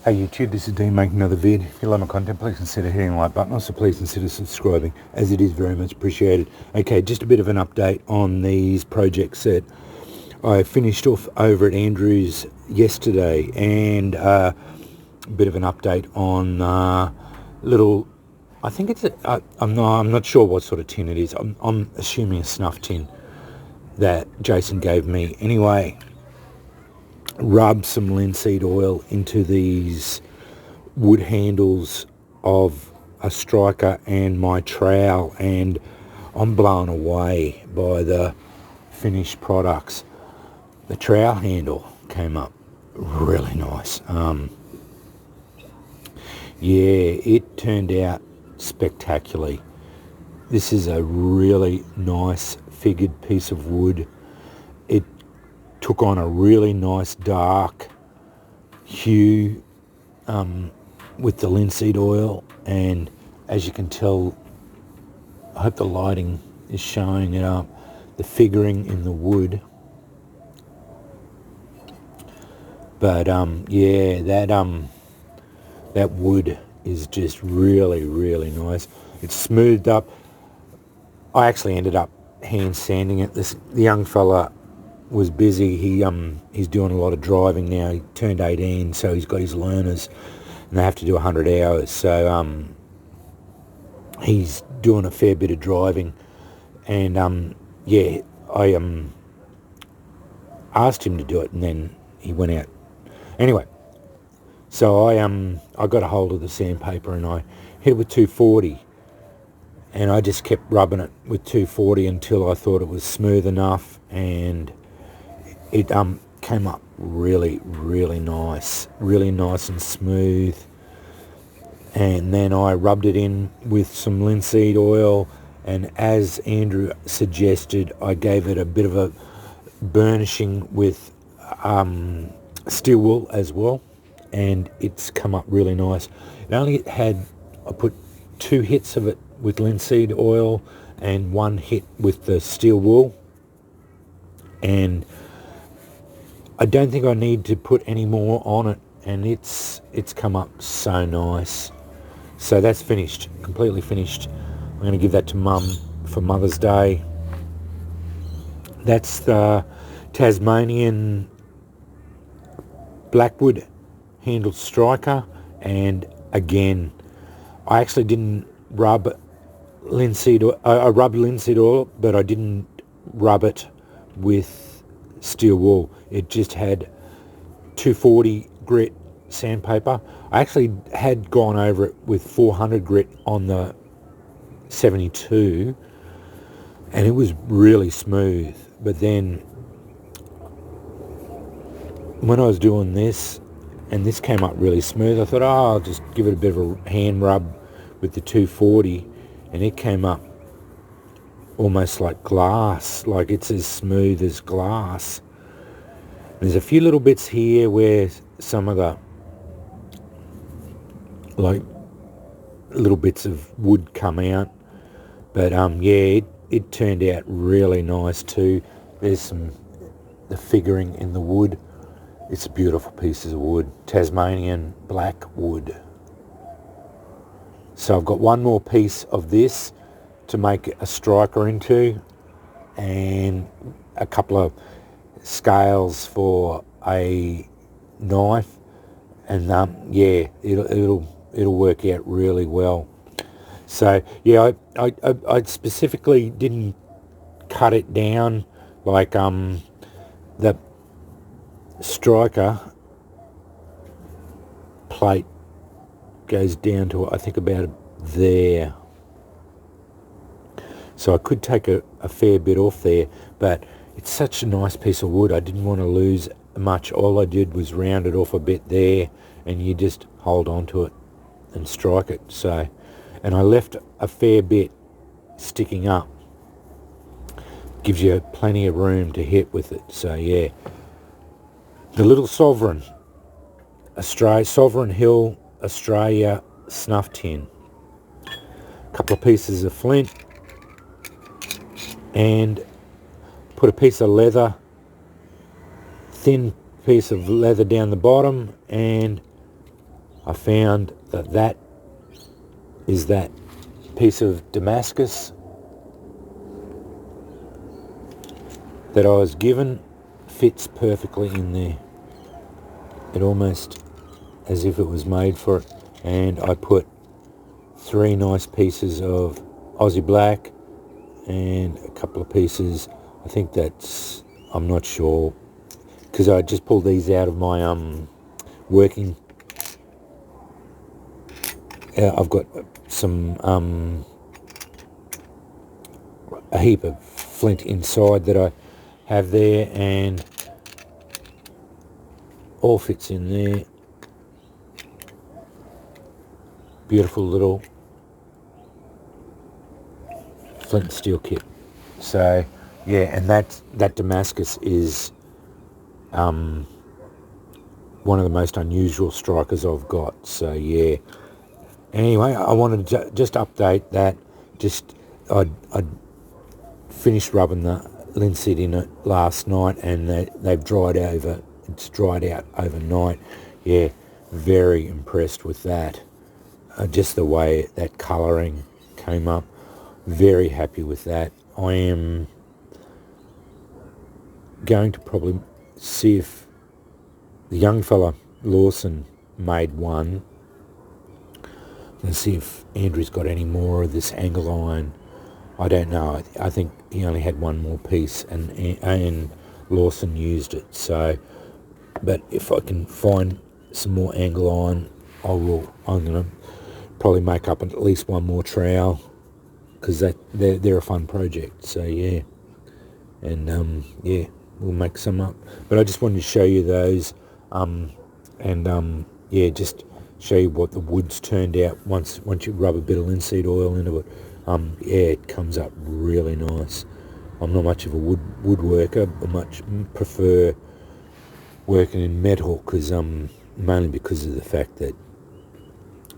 Hey YouTube, this is Dean making another vid. If you like my content, please consider hitting the like button. Also, please consider subscribing, as it is very much appreciated. Okay, just a bit of an update on these projects that I finished off over at Andrews yesterday, and a bit of an update on little. I think it's I'm not sure what sort of tin it is. I'm assuming a snuff tin that Jason gave me. Anyway, rub some linseed oil into these wood handles of a striker and my trowel, and I'm blown away by the finished products. The trowel handle came up really nice. Yeah, it turned out spectacularly. This is a really nice figured piece of wood. It took on a really nice dark hue with the linseed oil, and as you can tell, I hope the lighting is showing it up, the figuring in the wood. But yeah, that wood is just really nice. It's smoothed up. I actually ended up hand sanding it. The young fella was busy. He's doing a lot of driving now. He turned 18, so he's got his learners, and they have to do 100 hours. So he's doing a fair bit of driving, and yeah, I asked him to do it, and then he went out. Anyway, so I got a hold of the sandpaper and I hit it with 240, and I just kept rubbing it with 240 until I thought it was smooth enough, and it came up really nice and smooth. And then I rubbed it in with some linseed oil, and as Andrew suggested, I gave it a bit of a burnishing with steel wool as well, and it's come up really nice. I put 2 hits of it with linseed oil and 1 hit with the steel wool, and I don't think I need to put any more on it, and it's come up so nice. So that's finished, completely finished. I'm going to give that to Mum for Mother's Day. That's the Tasmanian Blackwood handled striker, and again, I actually didn't rub linseed oil. I rubbed linseed oil, but I didn't rub it with steel wool. It just had 240 grit sandpaper. I actually had gone over it with 400 grit on the 72, and it was really smooth. But then when I was doing this, and this came up really smooth, I thought, oh, I'll just give it a bit of a hand rub with the 240, and it came up almost like glass, like it's as smooth as glass. There's a few little bits here where some of the like little bits of wood come out, but yeah, it turned out really nice too. There's the figuring in the wood. It's a beautiful piece of wood, Tasmanian black wood. So I've got one more piece of this to make a striker into, and a couple of scales for a knife, and yeah, it'll work out really well. So yeah, I specifically didn't cut it down like the striker plate goes down to, I think, about there. So I could take a fair bit off there, but it's such a nice piece of wood, I didn't want to lose much. All I did was round it off a bit there, and you just hold on to it and strike it. So, and I left a fair bit sticking up. Gives you plenty of room to hit with it. So yeah, the little Sovereign Hill Australia snuff tin. A couple of pieces of flint, and put a piece of leather, thin piece of leather down the bottom, and I found that that is that piece of Damascus that I was given fits perfectly in there. It almost as if it was made for it. And I put 3 nice pieces of Aussie Black and a couple of pieces, I think that's, I'm not sure, because I just pulled these out of my working. I've got some a heap of flint inside that I have there, and all fits in there. Beautiful little flint steel kit. So yeah, and that Damascus is one of the most unusual strikers I've got. So yeah. Anyway, I wanted to just update that. I'd finished rubbing the linseed in it last night, and they've dried over. It's dried out overnight. Yeah, very impressed with that. Just the way that colouring came up. Very happy with that. I am going to probably see if the young fella Lawson made one, and see if Andrew's got any more of this angle iron. I don't know. I think he only had one more piece, and Lawson used it. So, but if I can find some more angle iron, I will. I'm gonna probably make up at least one more trowel, because they're a fun project. So yeah, and yeah, we'll make some up. But I just wanted to show you those, yeah, just show you what the wood's turned out once you rub a bit of linseed oil into it. Yeah, it comes up really nice. I'm not much of a woodworker. I much prefer working in metal, because mainly because of the fact that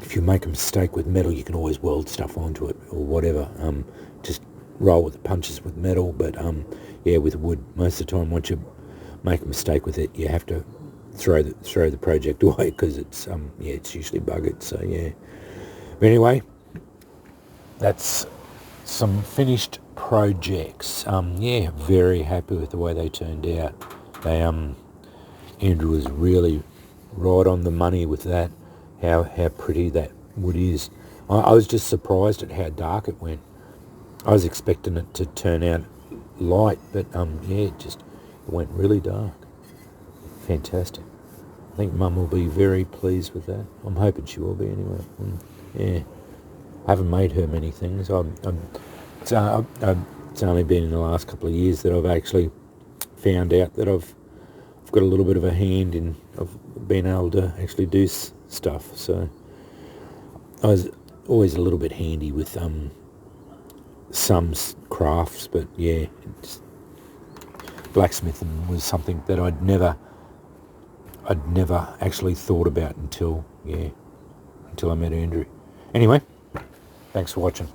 if you make a mistake with metal, you can always weld stuff onto it or whatever. Just roll with the punches with metal. But yeah, with wood, most of the time, once you make a mistake with it, you have to throw the project away, because it's yeah, it's usually buggered. So yeah. But anyway, that's some finished projects. Yeah, very happy with the way they turned out. They Andrew was really right on the money with that. How pretty that wood is. I was just surprised at how dark it went. I was expecting it to turn out light, but yeah, it went really dark. Fantastic. I think Mum will be very pleased with that. I'm hoping she will be anyway. Yeah, I haven't made her many things. It's only been in the last couple of years that I've actually found out that I've got a little bit of a hand in of being able to actually do stuff. So I was always a little bit handy with some crafts, but yeah, blacksmithing was something that I'd never actually thought about until I met Andrew. Anyway, thanks for watching.